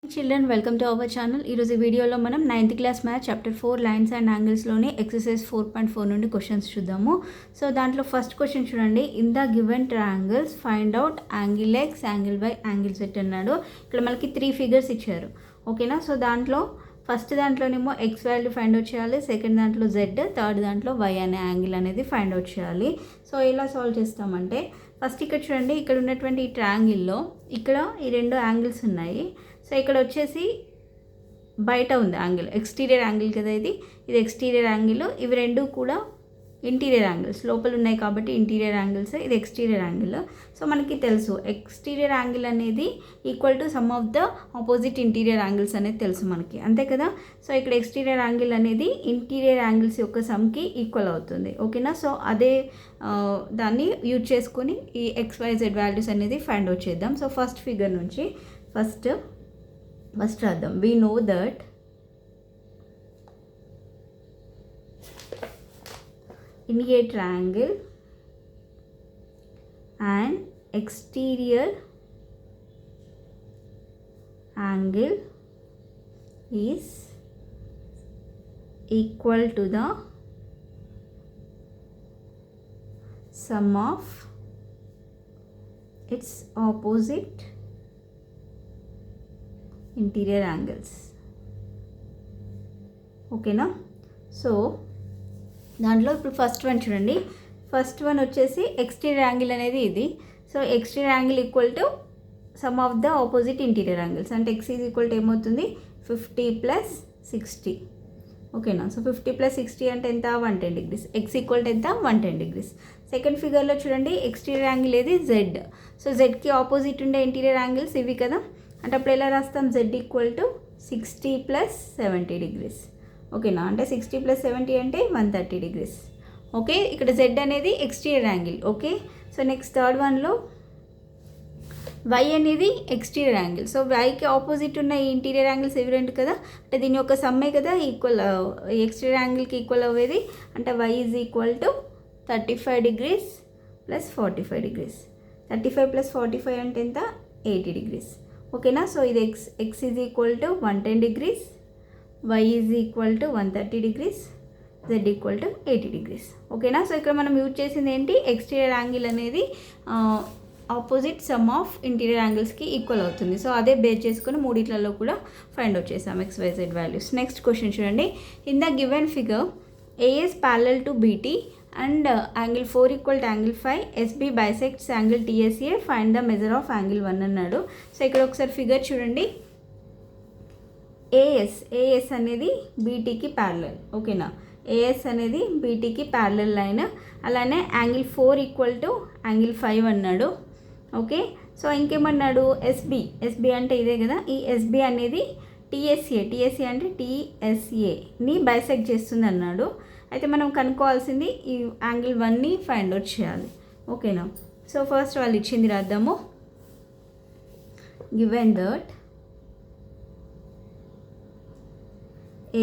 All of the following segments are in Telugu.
Children, welcome to our channel. ఈ రోజు వీడియోలో మనం 9th class maths chapter 4 lines and యాంగిల్స్లోని ఎక్సర్సైజ్ 4.4 నుండి క్వశ్చన్స్ చూద్దాము. సో దాంట్లో ఫస్ట్ క్వశ్చన్ చూడండి. In the given triangles find out angle X, angle Y, angle Z అన్నాడు. ఇక్కడ మనకి 3 ఫిగర్స్ ఇచ్చారు. ఓకేనా. సో దాంట్లో ఫస్ట్ దాంట్లోనేమో ఎక్స్ వాల్యూ ఫైండ్ అవుట్ చేయాలి, సెకండ్ దాంట్లో జెడ్, థర్డ్ దాంట్లో వై అనే యాంగిల్ అనేది ఫైండ్ అవుట్ చేయాలి. సో ఎలా సాల్వ్ చేస్తామంటే ఫస్ట్ ఇక్కడ చూడండి, ఇక్కడ ఉన్నటువంటి ఈ ట్రయాంగిల్లో ఇక్కడ ఈ 2 యాంగిల్స్ ఉన్నాయి. సో ఇక్కడ వచ్చేసి బయట ఉంది యాంగిల్, ఎక్స్టీరియర్ యాంగిల్ కదా ఇది ఎక్స్టీరియర్ యాంగిల్. ఇవి రెండు కూడా ఇంటీరియర్ యాంగిల్స్, లోపల ఉన్నాయి కాబట్టి ఇంటీరియర్ యాంగిల్స్, ఇది ఎక్స్టీరియర్ యాంగిల్. సో మనకి తెలుసు ఎక్స్టీరియర్ యాంగిల్ అనేది equal to some of the opposite interior angles అనేది తెలుసు మనకి, అంతే కదా. సో ఇక్కడ ఎక్స్టీరియర్ యాంగిల్ అనేది ఇంటీరియర్ యాంగిల్స్ యొక్క సమ్కి ఈక్వల్ అవుతుంది. ఓకేనా. సో అదే దాన్ని యూజ్ చేసుకొని ఈ XYZ వాల్యూస్ అనేది ఫైండ్ అవుట్ చేద్దాం. సో ఫస్ట్ ఫిగర్ నుంచి ఫస్ట్ రాద్దాం. we know that in a triangle an exterior angle is equal to the sum of its opposite interior angles. ఓకేనా. సో దాంట్లో ఇప్పుడు ఫస్ట్ వన్ చూడండి. ఫస్ట్ వన్ వచ్చేసి ఎక్స్టీరియర్ యాంగిల్ అనేది ఇది. So exterior angle equal to some of the opposite interior angles, అంటే ఎక్స్ ఈజ్ ఈక్వల్ టు ఏమవుతుంది 50 + 60. ఓకేనా. సో 50 + 60 అంటే ఎంత 110 degrees. ఎక్స్ ఈక్వల్ టు ఎంత 110 degrees. సెకండ్ ఫిగర్లో చూడండి, ఎక్స్టీరియర్ యాంగిల్ ఏది జెడ్. సో జెడ్కి ఆపోజిట్ ఉండే ఇంటీరియర్ యాంగిల్స్ ఇవి కదా, అంటే అప్పుడు ఎలా రాస్తాం జెడ్ ఈక్వల్ టు 60 + 70 degrees. ఓకేనా. అంటే 60 + 70 అంటే 130 degrees. ఓకే. ఇక్కడ జెడ్ అనేది exterior angle. Okay. So next third వన్లో వై అనేది ఎక్స్టీరియర్ యాంగిల్. సో వైకి ఆపోజిట్ ఉన్న ఈ ఇంటీరియర్ యాంగిల్స్ ఇవి రెండు కదా, అంటే దీని యొక్క సమ్మే కదా ఈక్వల్, ఎక్స్టీరియర్ యాంగిల్కి ఈక్వల్ అవ్వేది. అంటే y is equal to 35 degrees + 45 degrees. 35 + 45 అంటే ఎంత 80 degrees. ఓకేనా. సో ఇది X is equal to 110 degrees, Y is equal to 130 degrees, Z equal to 80 degrees. ఓకేనా. సో ఇక్కడ మనం యూజ్ చేసింది ఏంటి, ఎక్స్టీరియర్ యాంగిల్ అనేది ఆపోజిట్ సమ్ ఆఫ్ ఇంటీరియర్ యాంగిల్స్కి ఈక్వల్ అవుతుంది. సో అదే బేస్ చేసుకుని మూడిట్లలో కూడా ఫైండ్ అవుట్ చేసాం XYZ వాల్యూస్. నెక్స్ట్ క్వశ్చన్ చూడండి. In the given figure AS parallel to BT and angle 4 equal to angle 5, SB bisects angle TSA, find the measure of angle 1 అన్నాడు. సో ఇక్కడ ఒకసారి ఫిగర్ చూడండి. AS అనేది BTకి ప్యారలల్. ఓకేనా. AS అనేది BTకి ప్యారలల్ లైన్. అలానే యాంగిల్ 4 ఈక్వల్ టు యాంగిల్ 5 అన్నాడు. ఓకే. సో ఇంకేమన్నాడు, SB అంటే ఇదే కదా, ఈ SB అనేది TSA అంటే TSAని బైసెక్ట్ చేస్తుంది అన్నాడు. అయితే మనం కనుక్కోవాల్సింది ఈ యాంగిల్ 1ని ఫైండ్ అవుట్ చేయాలి. ఓకేనా. సో ఫస్ట్ వాళ్ళు ఇచ్చింది రాద్దాము. Given that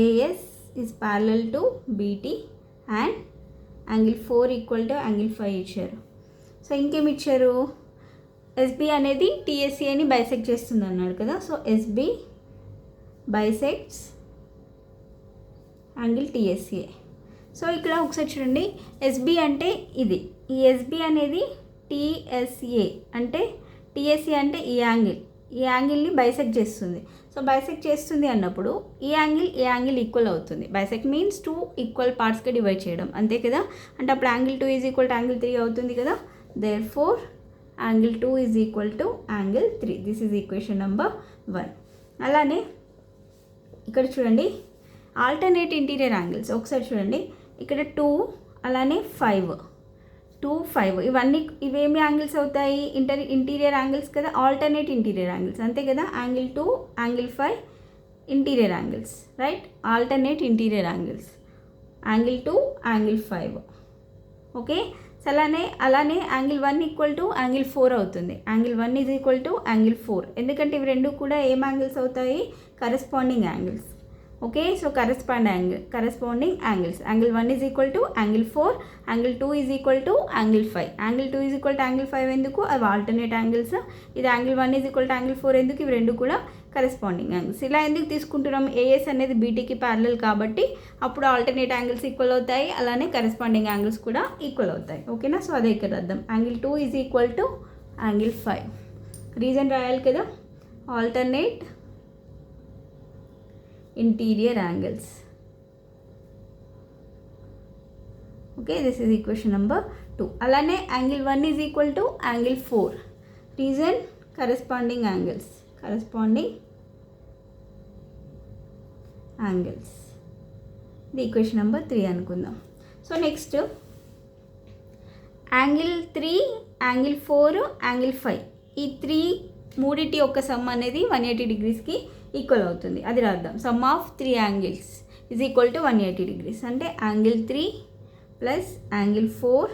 AS is parallel to BT and angle 4 equal to angle 5 ఇచ్చారు. సో ఇంకేమి ఇచ్చారు, SB అనేది TSAని బైసెక్ట్ చేస్తుంది అన్నాడు కదా. So SB bisects angle TSA. So ఇక్కడ ఒకసారి చూడండి, SB అంటే ఇది, ఈ SB అనేది TSA అంటే TSA అంటే ఈ యాంగిల్ని బైసెక్ట్ చేస్తుంది. సో బైసెక్ట్ చేస్తుంది అన్నప్పుడు ఈ యాంగిల్ ఈక్వల్ అవుతుంది. బైసెక్ట్ మీన్స్ 2 ఈక్వల్ పార్ట్స్గా డివైడ్ చేయడం, అంతే కదా. అంటే అప్పుడు angle 2 is equal to angle 3 అవుతుంది కదా. Therefore angle 2 is equal to angle 3. This is equation number 1. అలానే ఇక్కడ చూడండి, ఆల్టర్నేట్ ఇంటీరియర్ యాంగిల్స్ ఒకసారి చూడండి. ఇక్కడ 2 అలానే 5, 2, 5 ఇవేమి యాంగిల్స్ అవుతాయి, ఇంటీరియర్ యాంగిల్స్ కదా, ఆల్టర్నేట్ ఇంటీరియర్ యాంగిల్స్, అంతే కదా. Angle 2, angle 5 interior angles, right. Alternate interior angles, angle 2, angle 5. Okay. So అలానే యాంగిల్ 1 ఈక్వల్ టు యాంగిల్ 4 అవుతుంది. Angle 1 is equal to angle 4, ఎందుకంటే ఇవి రెండు కూడా ఏం యాంగిల్స్ అవుతాయి, corresponding angles. Okay. So corresponding angles, angle 1 is equal to angle 4, angle 2 is equal to angle 5. Angle 2 is equal to angle 5 ఎందుకు, అవి ఆల్టర్నేట్ యాంగిల్స్. ఇది angle 1 is equal to angle 4 ఎందుకు, ఇవి రెండు కూడా కరెస్పాండింగ్ యాంగిల్స్. ఇలా ఎందుకు తీసుకుంటున్నాం, ఏఎస్ అనేది బీటీకి ప్యారలల్ కాబట్టి అప్పుడు ఆల్టర్నేట్ యాంగిల్స్ ఈక్వల్ అవుతాయి, అలానే కరెస్పాండింగ్ యాంగిల్స్ కూడా ఈక్వల్ అవుతాయి. ఓకేనా, సో అదే ఇక్కడ అర్థం. Angle 2 is equal to angle 5. Reason రాయాలి కదా, alternate interior angles. Okay, this is equation number 2. అలానే angle 1 is equal to angle 4. Reason corresponding angles, corresponding angles. ఇది ఈక్వేషన్ నెంబర్ 3 అనుకుందాం. So next angle 3, angle 4, angle 5 ఈ 3 మూడిటి యొక్క సమ్ అనేది 180 డిగ్రీస్కి ఈక్వల్ అవుతుంది. అది రాద్దాం. Sum of 3 angles is equal to 180 degrees. అంటే angle 3 plus angle 4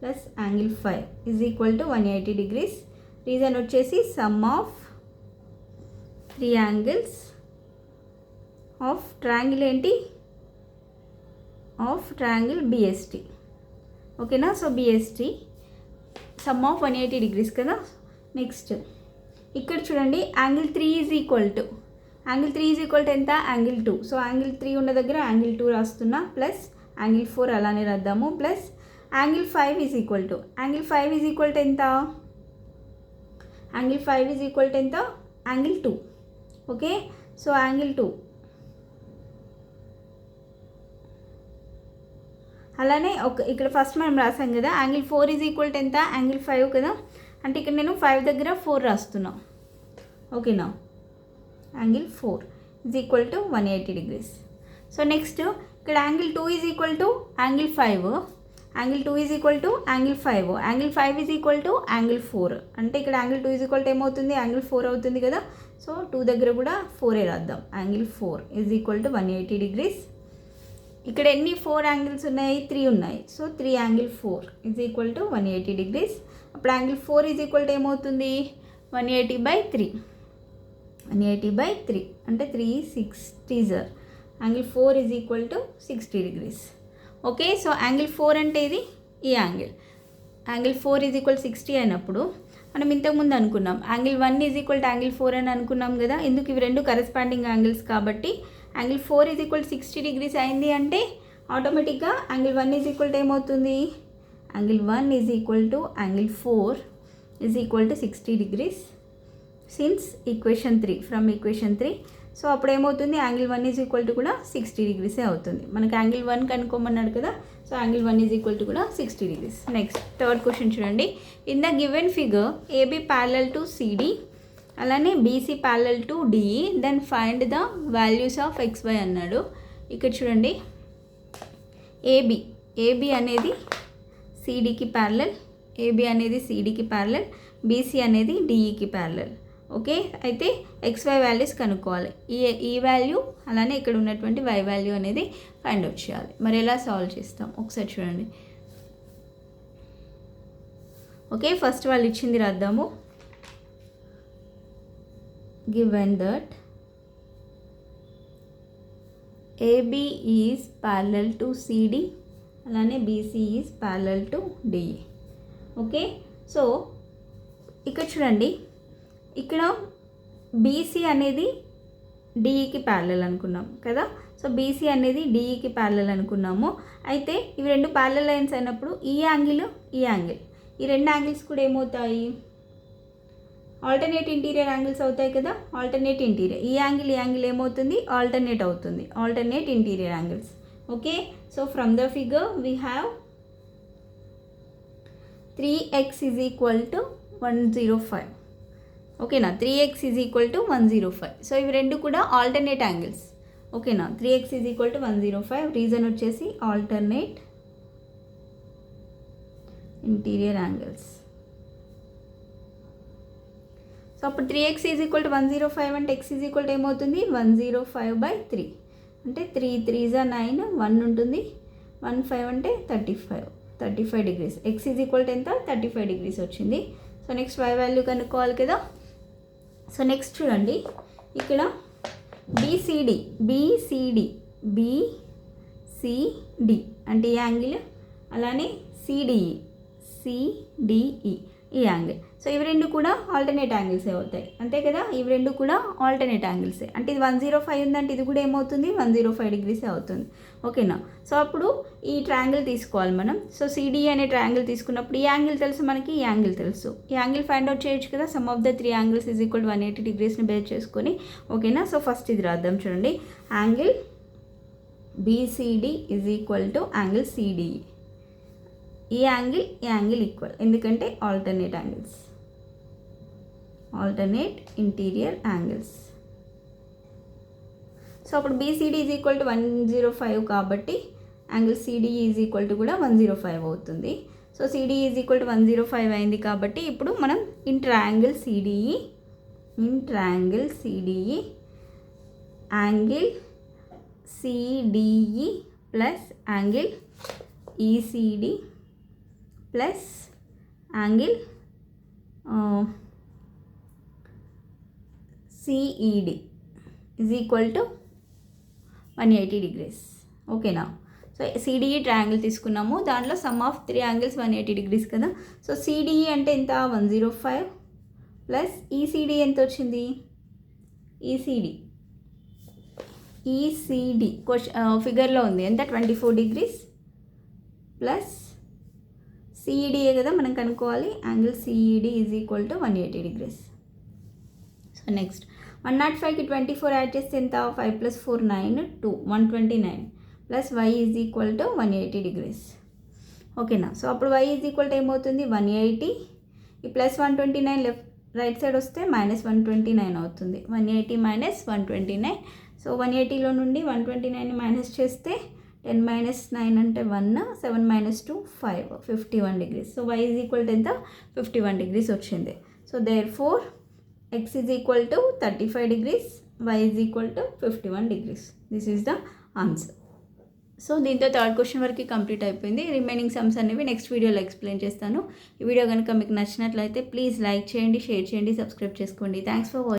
plus angle 5 is equal to 180 degrees. Reason వచ్చేసి sum of 3 angles of triangle ఏంటి, ఆఫ్ ట్రయాంగిల్ బిఎస్టీ. ఓకేనా, so BST sum of 180 degrees కదా. నెక్స్ట్ ఇక్కడ చూడండి, angle 3 is equal to, angle 3 is equal to ఎంత, యాంగిల్ 2. సో యాంగిల్ 3 ఉన్న దగ్గర యాంగిల్ 2 రాస్తున్నా, ప్లస్ యాంగిల్ 4 అలానే రాద్దాము, plus angle 5 is equal to, angle 5 is equal to ఎంత, యాంగిల్ 5 ఈజ్ ఈక్వల్ టు ఎంత, యాంగిల్ 2. ఓకే, సో యాంగిల్ 2 అలానే ఇక్కడ ఫస్ట్ మనం రాసాం కదా, యాంగిల్ 4 ఈజ్ ఈక్వల్ టు ఎంత, యాంగిల్ 5 కదా. అంటే ఇక్కడ నేను 5 దగ్గర 4 రాస్తున్నా. ఓకేనా, angle 4 is equal to 180 degrees. So next ఇక్కడ angle 2 is equal to angle 5, angle 2 is equal to angle 5, angle 5 is equal to angle 4. అంటే ఇక్కడ యాంగిల్ 2 ఈజ్ ఈక్వల్ టు ఏమవుతుంది, యాంగిల్ 4 అవుతుంది కదా. సో 2 దగ్గర కూడా 4 రాద్దాం. Angle 4 is equal to 180 degrees. ఇక్కడ ఎన్ని 4 యాంగిల్స్ ఉన్నాయి, 3 ఉన్నాయి. So 3 angle 4 is equal to 180 degrees. అప్పుడు యాంగిల్ 4 ఈజ్ ఈక్వల్ టు ఏమవుతుంది, 180/3, 180/3 అంటే 3 6 sir angle 4 is equal to 60 degrees. Okay, so angle 4 అంటే ఇది ఈ యాంగిల్, యాంగిల్ 4 ఈజ్ ఈక్వల్ 60 అయినప్పుడు మనం ఇంతకుముందు అనుకున్నాం angle 1 is equal to angle 4 అని అనుకున్నాం కదా. ఎందుకు, ఇవి రెండు కరెస్పాండింగ్ యాంగిల్స్ కాబట్టి. యాంగిల్ 4 ఈజ్ ఈక్వల్ 60 డిగ్రీస్ అయింది అంటే ఆటోమేటిక్గా యాంగిల్ 1 ఈజ్ ఈక్వల్ టు ఏమవుతుంది, angle 1 is equal to angle 4 is equal to 60 degrees since equation 3, from equation 3. So అప్పుడు ఏమవుతుంది, యాంగిల్ 1 ఈజ్ ఈక్వల్ టు కూడా 60 డిగ్రీసే అవుతుంది. మనకు యాంగిల్ 1 కనుక్కోమన్నాడు కదా. So angle 1 is equal to కూడా 60 డిగ్రీస్. నెక్స్ట్ థర్డ్ క్వశ్చన్ చూడండి. In the given figure AB parallel to CD, అలానే BC parallel to DE, then find the values of XY అన్నాడు. ఇక్కడ చూడండి, ఏబీ అనేది సిడికి ప్యారలల్, ఏబీ అనేది సిడికి ప్యారలల్, బీసీ అనేది డిఈకి ప్యారలల్. ఓకే, అయితే XY వాల్యూస్ కనుక్కోవాలి. ఈ వాల్యూ అలానే ఇక్కడ ఉన్నటువంటి Y వాల్యూ అనేది ఫైండ్ అవుట్ చేయాలి. మరి ఎలా సాల్వ్ చేస్తాం ఒకసారి చూడండి. ఓకే, ఫస్ట్ వాళ్ళు ఇచ్చింది రాద్దాము. Given that AB is parallel to CD, అలానే BC is parallel to DE. Okay, so ఇక్కడ చూడండి, ఇక్కడ BC అనేది DEకి ప్యారలల్ అనుకున్నాం కదా. సో BC అనేది DEకి ప్యారలల్ అనుకున్నాము. అయితే ఇవి రెండు ప్యారలల్ లైన్స్ అయినప్పుడు ఈ యాంగిల్ ఈ రెండు యాంగిల్స్ కూడా ఏమవుతాయి, ఆల్టర్నేట్ ఇంటీరియర్ యాంగిల్స్ అవుతాయి కదా. ఆల్టర్నేట్ ఇంటీరియర్, ఈ యాంగిల్ ఏమవుతుంది, ఆల్టర్నేట్ అవుతుంది, alternate interior angles. Okay, so from the figure we have 3x is equal to 105. ఓకేనా, 3x is equal to 105. So ఇవి రెండు కూడా ఆల్టర్నేట్ యాంగిల్స్. ఓకేనా, 3x is equal to 105. Reason వచ్చేసి ఆల్టర్నేట్ ఇంటీరియర్ యాంగిల్స్. సో అప్పుడు 3x ఈజ్ ఈక్వల్ టు 105 అంటే x ఈజ్ ఈక్వల్ టు ఏమవుతుంది, 105/3 అంటే 3 3s 9, 1 ఉంటుంది, 1 5 అంటే 35 degrees. x is equal to ఎంత, 35 డిగ్రీస్ వచ్చింది. సో నెక్స్ట్ y వాల్యూ కనుక్కోవాలి కదా. సో నెక్స్ట్ చూడండి, ఇక్కడ BCD అంటే ఈ యాంగిల్, అలానే CDE ఈ యాంగిల్. సో ఇవి రెండు కూడా ఆల్టర్నేట్ యాంగిల్సే అవుతాయి, అంతే కదా. ఇవి రెండు కూడా ఆల్టర్నేట్ యాంగిల్సే, అంటే ఇది 105 ఉందంటే ఇది కూడా ఏమవుతుంది 105 డిగ్రీసే అవుతుంది, ఓకేనా. సో అప్పుడు ఈ ట్రయాంగిల్ తీసుకోవాలి మనం. సో సిడిఈ అనే ట్రయాంగిల్ తీసుకున్నప్పుడు ఈ యాంగిల్ తెలుసు మనకి, ఈ యాంగిల్ తెలుసు, ఈ యాంగిల్ ఫైండ్ అవుట్ చేయొచ్చు కదా. Sum of the 3 angles is equal 180 డిగ్రీస్ని బేస్ చేసుకొని, ఓకేనా. సో ఫస్ట్ ఇది రాద్దాం చూడండి. Angle BCD is equal to angle CDE. ఈ యాంగిల్ ఈక్వల్, ఎందుకంటే alternate angles, alternate interior angles. So అప్పుడు బీసీడీ ఈజ్ ఈక్వల్ టు 105 కాబట్టి angle CDE is equal to కూడా 105 అవుతుంది. So CDE is equal to 105 అయింది కాబట్టి ఇప్పుడు మనం in triangle CDE angle CDE plus angle ECD plus angle CED is equal to 180 degrees, ఓకేనా. సో సిడిఈ ట్రయాంగిల్ తీసుకున్నాము, దాంట్లో సమ్ ఆఫ్ 3 యాంగిల్స్ 180 డిగ్రీస్ కదా. సో సిడిఈ అంటే ఎంత 105 ప్లస్ ఈసీడీ ఎంత వచ్చింది, ఈసీడీ ఫిగర్లో ఉంది ఎంత 24 డిగ్రీస్ ప్లస్ సిఈడియే కదా మనం కనుక్కోవాలి. Angle CED is equal to 180 degrees. So next 105కి 24 యాడ్ చేస్తే ఎంత 5 + 4 9 2 129 plus Y is equal to 180 degrees, ఓకేనా. సో అప్పుడు వై ఈజ్ ఈక్వల్ టు ఏమవుతుంది 180, ఈ ప్లస్ 129 లెఫ్ట్ రైట్ సైడ్ వస్తే -129 అవుతుంది. 180 - 129. సో 180లో నుండి 129ని మైనస్ చేస్తే 10 - 9 అంటే 1, 7 - 2 5, 51 degrees. So y is equal to ఎంత 51 డిగ్రీస్ వచ్చింది. So therefore x is equal to 35 degrees, y is equal to 51 degrees. This is the answer. So దీంతో థర్డ్ క్వశ్చన్ వరకు కంప్లీట్ అయిపోయింది. రిమైనింగ్ సమ్స్ అనేవి నెక్స్ట్ వీడియోలో ఎక్స్ప్లెయిన్ చేస్తాను. ఈ వీడియో కనుక మీకు నచ్చినట్లయితే ప్లీజ్ లైక్ చేయండి, షేర్ చేయండి, సబ్స్క్రైబ్ చేసుకోండి. Thanks for watching.